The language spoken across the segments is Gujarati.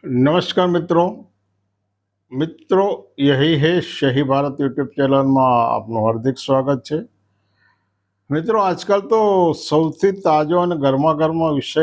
नमस्कार मित्रों। यही है सही भारत यूट्यूब ચેનલમાં આપનું હાર્દિક સ્વાગત છે। મિત્રો, આજકાલ તો સૌથી તાજો અને ગરમા વિષય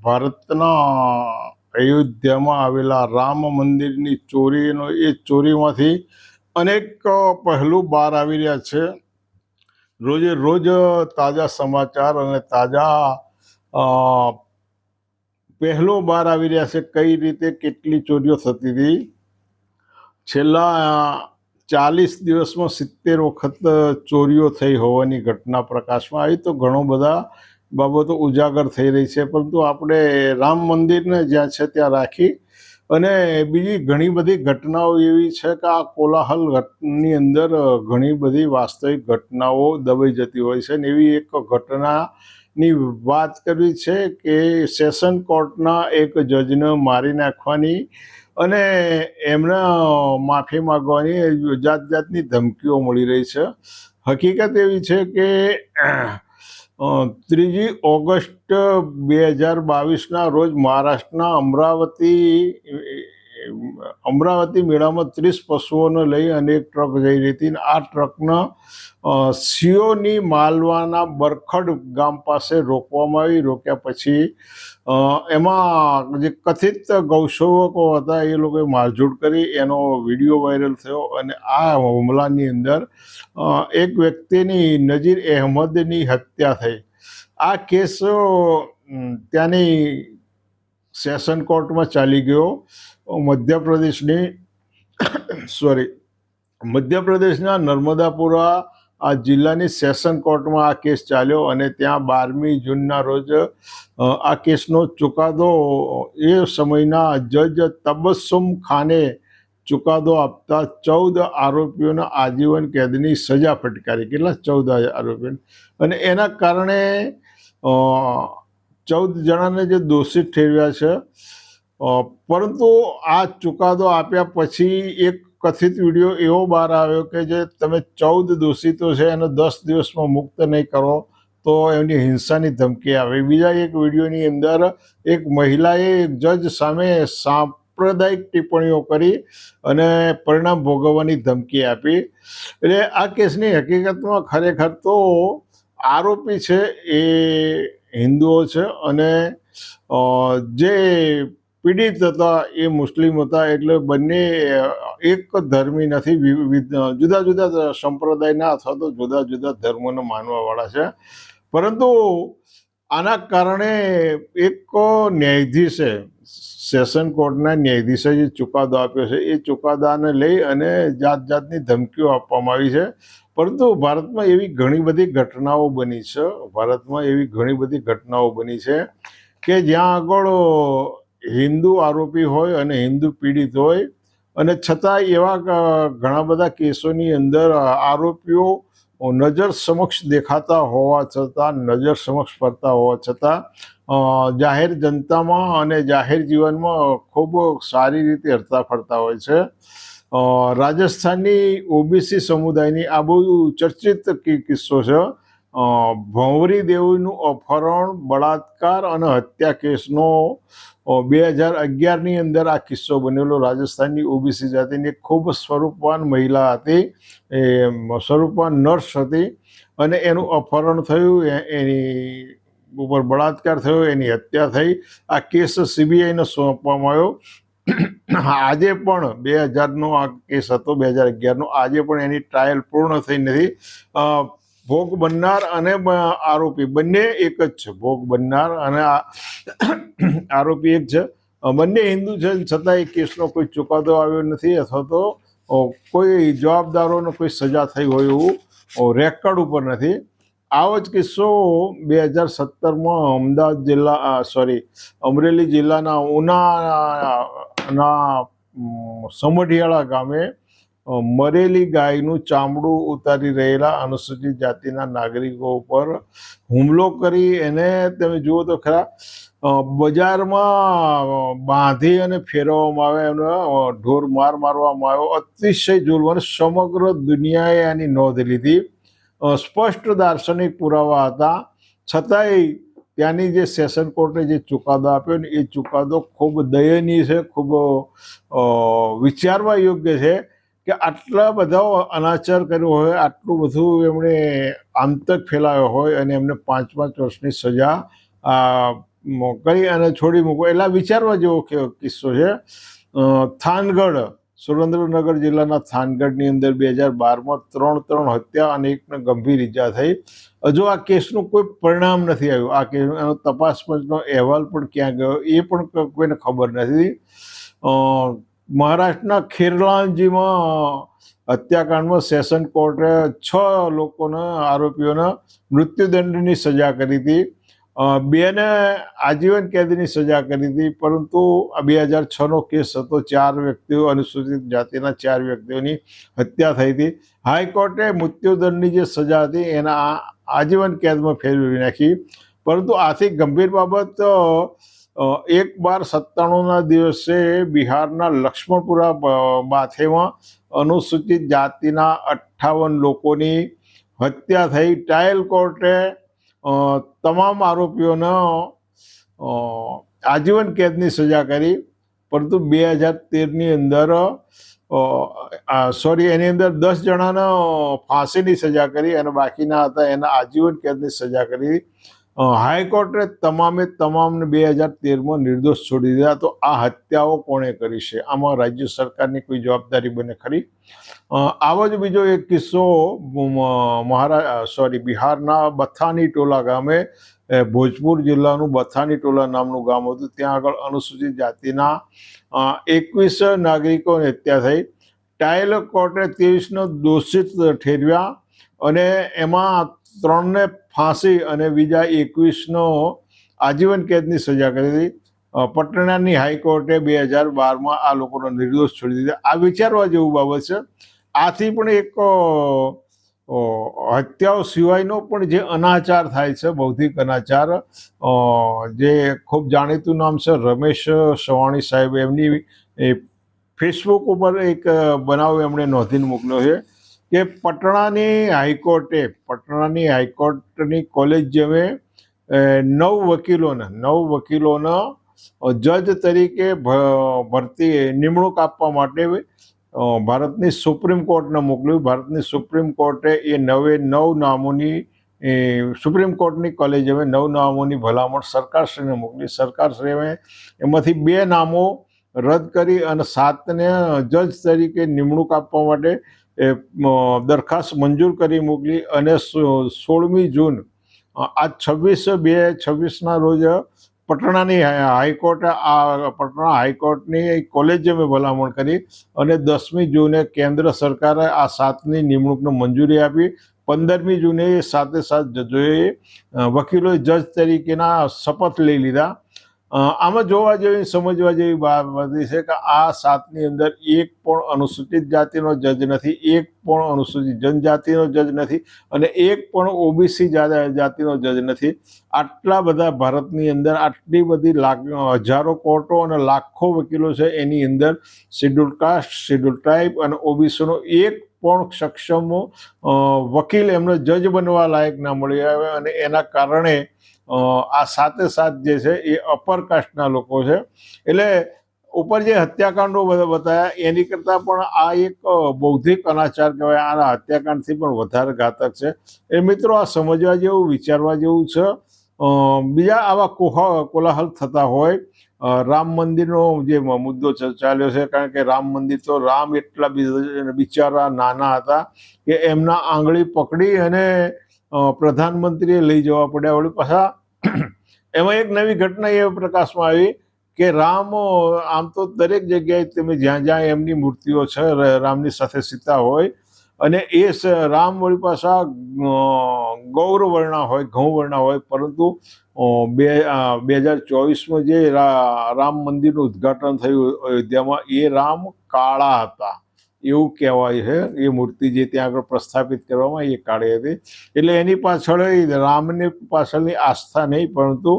ભારતના અયોધ્યામાં આવેલા રામ મંદિરની ચોરીનો, એ ચોરીમાંથી અનેક પહેલું બહાર આવી રહ્યા છે। રોજે રોજ તાજા સમાચાર અને તાજા પહેલો બહાર આવી રહ્યા છે। કઈ રીતે કેટલી ચોરીઓ થતી હતી। છેલ્લા 40 દિવસમાં 70 વખત ચોરીઓ થઈ હોવાની ઘટના પ્રકાશમાં આવી, તો ઘણો બધા બાબતો ઉજાગર થઈ રહી છે। પરંતુ આપણે રામ મંદિરને જ્યાં છે ત્યાં રાખી અને બીજી ઘણી બધી ઘટનાઓ એવી છે કે આ કોલાહલની અંદર ઘણી બધી વાસ્તવિક ઘટનાઓ દબાઈ જતી હોય છે। ને એવી એક ઘટનાની વાત કરવી છે કે સેશન કોર્ટના એક જજને મારી નાખવાની અને એમના માફી માગવાની જાતની ધમકીઓ મળી રહી છે। હકીકત એવી છે કે 3 ઓગસ્ટ 2022ના રોજ મહારાષ્ટ્રના અમરાવતી મેળામાં 30 પશુઓને લઈ અને એક ટ્રક જઈ રહી હતી। આ ટ્રકના સિયોની માલવાના બરખડ ગામ પાસે રોકવામાં આવી। રોક્યા પછી એમાં જે કથિત ગૌસેવકો હતા એ લોકોએ મારઝૂડ કરી, એનો વિડીયો વાયરલ થયો અને આ હુમલાની અંદર એક વ્યક્તિની, નજીર અહેમદની હત્યા થઈ। આ કેસ ત્યાંની સેશન કોર્ટમાં ચાલી ગયો। મધ્યપ્રદેશના નર્મદાપુરા આ જિલ્લાની સેશન કોર્ટમાં આ કેસ ચાલ્યો અને ત્યાં 12મી જૂનના રોજ આ કેસનો ચુકાદો એ સમયના જજ તબસ્સુમ ખાને ચુકાદો આપતા 14 આરોપીઓને આજીવન કેદની સજા ફટકારી। કેટલા? 14 આરોપીઓને। અને એના કારણે 14 જણાને જે દોષિત ઠેરવ્યા છે। પરંતુ આ ચુકાદો આપ્યા પછી એક કથિત વિડીયો એવો બહાર આવ્યો કે જે તમે 14 દોષિતો છે એને 10 દિવસમાં મુક્ત નહીં કરો તો એમની હિંસાની ધમકી આવે। બીજા એક વિડીયોની અંદર એક મહિલાએ એક જજ સામે સાંપ્રદાયિક ટિપ્પણીઓ કરી અને પરિણામ ભોગવવાની ધમકી આપી। એટલે આ કેસની હકીકતમાં ખરેખર તો આરોપી છે એ હિન્દુઓ છે અને જે પીડિત હતા એ મુસ્લિમ હતા। એટલે બંને એક ધર્મી નથી, જુદા જુદા સંપ્રદાયના અથવા તો જુદા જુદા ધર્મોને માનવાવાળા છે। પરંતુ આના કારણે એક ન્યાયાધીશે, સેશન કોર્ટના ન્યાયાધીશે જે ચુકાદો આપ્યો છે એ ચુકાદાને લઈ અને જાતની ધમકીઓ આપવામાં આવી છે। પરંતુ ભારતમાં એવી ઘણી બધી ઘટનાઓ બની છે કે જ્યાં આગળ હિન્દુ આરોપી હોય અને હિન્દુ પીડિત હોય અને છતાં એવા ઘણા બધા કેસોની અંદર આરોપીઓ નજર સમક્ષ દેખાતા હોવા છતાં, નજર સમક્ષ ફરતા હોવા છતાં જાહેર જનતામાં અને જાહેર જીવનમાં ખૂબ સારી રીતે હરતા ફરતા હોય છે। રાજસ્થાનની ઓબીસી સમુદાયની આ બહુ ચર્ચિત કિસ્સો છે। ભંવરી દેવીનું અપહરણ, બળાત્કાર અને હત્યા કેસનો 2011ની અંદર આ કિસ્સો બનેલો। રાજસ્થાનની ઓબીસી જાતિની ખૂબ સ્વરૂપવાન મહિલા હતી, એ સ્વરૂપવાન નર્સ હતી અને એનું અપહરણ થયું, એની ઉપર બળાત્કાર થયો, એની હત્યા થઈ। આ કેસ સીબીઆઈને સોંપવામાં આવ્યો। આજે પણ 2000નો આ કેસ હતો, 2011નો। આજે પણ એની ટ્રાયલ પૂર્ણ થઈ નથી। ભોગ બનનાર અને આરોપી બંને એક જ છે। ભોગ બનનાર અને આરોપી એક છે। બંને હિન્દુ છે, છતાં એ કેસનો કોઈ ચુકાદો આવ્યો નથી અથવા તો કોઈ જવાબદારોને કોઈ સજા થઈ હોય એવું રેકર્ડ ઉપર નથી। આવો જ કિસ્સો 2017માં અમરેલી જિલ્લાના ઉનાના સમઢિયાળા ગામે મરેલી ગાયનું ચામડું ઉતારી રહેલા અનુસૂચિત જાતિના નાગરિકો ઉપર હુમલો કરી એને તમે જુઓ તો ખરા, બજારમાં બાંધી અને ફેરવવામાં આવે, એનો ઢોર મારવામાં આવ્યો, અતિશય જુલ્મ, અને સમગ્ર દુનિયાએ આની નોંધ લીધી। સ્પષ્ટ દાર્શનિક પુરાવા હતા, છતાંય ત્યાંની જે સેશન કોર્ટે જે ચુકાદો આપ્યો ને એ ચુકાદો ખૂબ દયનીય છે, ખૂબ વિચારવા યોગ્ય છે કે આટલા બધા અનાચાર કર્યો હોય, આટલું બધું એમણે આંતક ફેલાયો હોય અને એમને 5 વર્ષની સજા કરી અને છોડી મૂકો, એટલે વિચારવા જેવો કિસ્સો છે. થાનગઢ, સુરેન્દ્રનગર જિલ્લાના થાનગઢની અંદર 2012માં 3 હત્યા અને 1ને ગંભીર ઈજા થઈ. હજુ આ કેસનું કોઈ પરિણામ નથી આવ્યું. આ કેસનો તપાસ પંચનો અહેવાલ પણ ક્યાં ગયો એ પણ કોઈને ખબર નથી. મહારાષ્ટ્રના ખેરલાંજીમાં હત્યાકાંડમાં સેશન કોર્ટે 6 લોકોના આરોપીઓને મૃત્યુદંડની સજા કરી હતી. 2ને આજીવન કેદની સજા કરી હતી, પરંતુ 2006નો કેસ હતો. 4 વ્યક્તિઓ, અનુસૂચિત જાતિના 4 વ્યક્તિઓની હત્યા થઈ હતી. હાઈકોર્ટે મૃત્યુદંડની જે સજા હતી એના આજીવન કેદમાં ફેરવી નાખી. પરંતુ આથી ગંભીર બાબત 1/12/97ના દિવસે બિહારના લક્ષ્મણપુરા બાથેમાં અનુસૂચિત જાતિના 58 લોકોની હત્યા થઈ. ટ્રાયલ કોર્ટે તમામ આરોપીઓને આજીવન કેદની સજા કરી, પરંતુ 2013ની અંદર એની અંદર 10 જણાને ફાંસીની સજા કરી અને બાકીના હતા એના આજીવન કેદની સજા કરી. હાઈકોર્ટે તમામને 2013માં નિર્દોષ છોડી દીધા. તો આ હત્યાઓ કોણે કરી છે? આમાં રાજ્ય સરકારની કોઈ જવાબદારી બને ખરી? આવો જ બીજો એક કિસ્સો બિહારના બથાની ટોલા ગામે, ભોજપુર જિલ્લાનું બથાની ટોલા નામનું ગામ હતું. ત્યાં આગળ અનુસૂચિત જાતિના 21 નાગરિકોની હત્યા થઈ. ટ્રાયલ કોર્ટે 23ને દોષિત ઠેરવ્યા અને એમાં 3ને ફાંસી અને બીજા 21નો આજીવન કેદની સજા કરી હતી. પટનાની હાઈકોર્ટે 2012માં આ લોકોનો નિર્દોષ છોડી દીધા. આ વિચારવા જેવું બાબત છે. આથી પણ એક હત્યાઓ સિવાયનો પણ જે અનાચાર થાય છે, બૌદ્ધિક અનાચાર, જે ખૂબ જાણીતું નામ છે રમેશ સવાણી સાહેબ. એમની ફેસબુક ઉપર એક બનાવ એમણે નોંધીને મોકલ્યો છે કે પટણાની હાઈકોર્ટની કોલેજિયમે 9 વકીલોને જજ તરીકે નિમણૂક આપવા માટે ભારતની સુપ્રીમ કોર્ટને મોકલ્યું. ભારતની સુપ્રીમ કોર્ટે એ 9 નામોની સુપ્રીમ કોર્ટની કોલેજિયમે 9 નામોની ભલામણ સરકારશ્રીને મોકલી. સરકારશ્રીએ એમાંથી 2 નામો રદ કરી અને 7ને જજ તરીકે નિમણૂક આપવા માટે દરખાસ્ત મંજૂર કરી મોકલી. અને 16મી જૂન આ 26/2/26ના રોજ પટણાની હાઈકોર્ટની કોલેજિયમે ભલામણ કરી અને 10મી જૂને કેન્દ્ર સરકારે આ 7ની નિમણૂકને મંજૂરી આપી. 15મી જૂને સાથે જજોએ વકીલોએ જજ તરીકેના શપથ લઈ લીધા. આમાં જોવા જેવી, સમજવા જેવી બાબત છે કે આ 7ની અંદર એક પણ અનુસૂચિત જાતિનો જજ નથી, એક પણ અનુસૂચિત જનજાતિનો જજ નથી અને એક પણ ઓબીસી જાતિનો જજ નથી. આટલા બધા ભારતની અંદર આટલી બધી હજારો કોર્ટો અને લાખો વકીલો છે. એની અંદર શેડ્યુલ કાસ્ટ, શેડ્યુલ ટ્રાઇબ અને ઓબીસીનો એક પણ સક્ષમ વકીલ એમને જજ બનવા લાયક ના મળી આવે અને એના કારણે આ 7 જે છે એ અપર કાસ્ટના લોકો છે. એટલે ઉપર જે હત્યાકાંડો બતાવ્યા એની કરતાં પણ આ એક બૌદ્ધિક અનાચાર કહેવાય. આના હત્યાકાંડથી પણ વધારે ઘાતક છે. એ મિત્રો, આ સમજવા જેવું, વિચારવા જેવું છે. બીજા આવા કોલાહલ થતા હોય, રામ મંદિરનો જે મુદ્દો ચાલ્યો છે, કારણ કે રામ મંદિર તો રામ એટલા બિચારા નાના હતા કે એમના આંગળી પકડી અને પ્રધાનમંત્રીએ લઈ જવા પડ્યા. વળી પાછા એમાં એક નવી ઘટના એ પ્રકાશમાં આવી કે રામ આમ તો દરેક જગ્યાએ તમે જ્યાં એમની મૂર્તિઓ છે, રામની સાથે સીતા હોય અને એ રામ વળી પાછા ગૌરવર્ણા હોય, ઘઉંવર્ણા હોય, પરંતુ 2024માં જે રામ મંદિરનું ઉદ્ઘાટન થયું અયોધ્યામાં, એ રામ કાળા હતા એવું કહેવાય છે. એ મૂર્તિ જે ત્યાં આગળ પ્રસ્થાપિત કરવામાં એ કાળી હતી. એટલે એની પાછળ રામની પાછળની આસ્થા નહીં, પરંતુ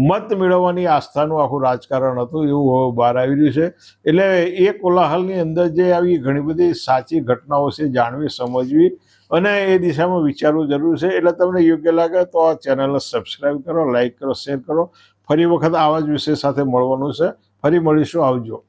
મત મેળવવાની આસ્થાનું આખું રાજકારણ હતું એવું બહાર આવી રહ્યું છે. એટલે એ કોલાહલની અંદર જે આવી ઘણી બધી સાચી ઘટનાઓ છે, જાણવી, સમજવી અને એ દિશામાં વિચારવું જરૂર છે. એટલે તમને યોગ્ય લાગે તો આ ચેનલને સબસ્ક્રાઈબ કરો, લાઈક કરો, શેર કરો. ફરી વખત આવા જ વિષય સાથે મળવાનું છે. ફરી મળીશું. આવજો.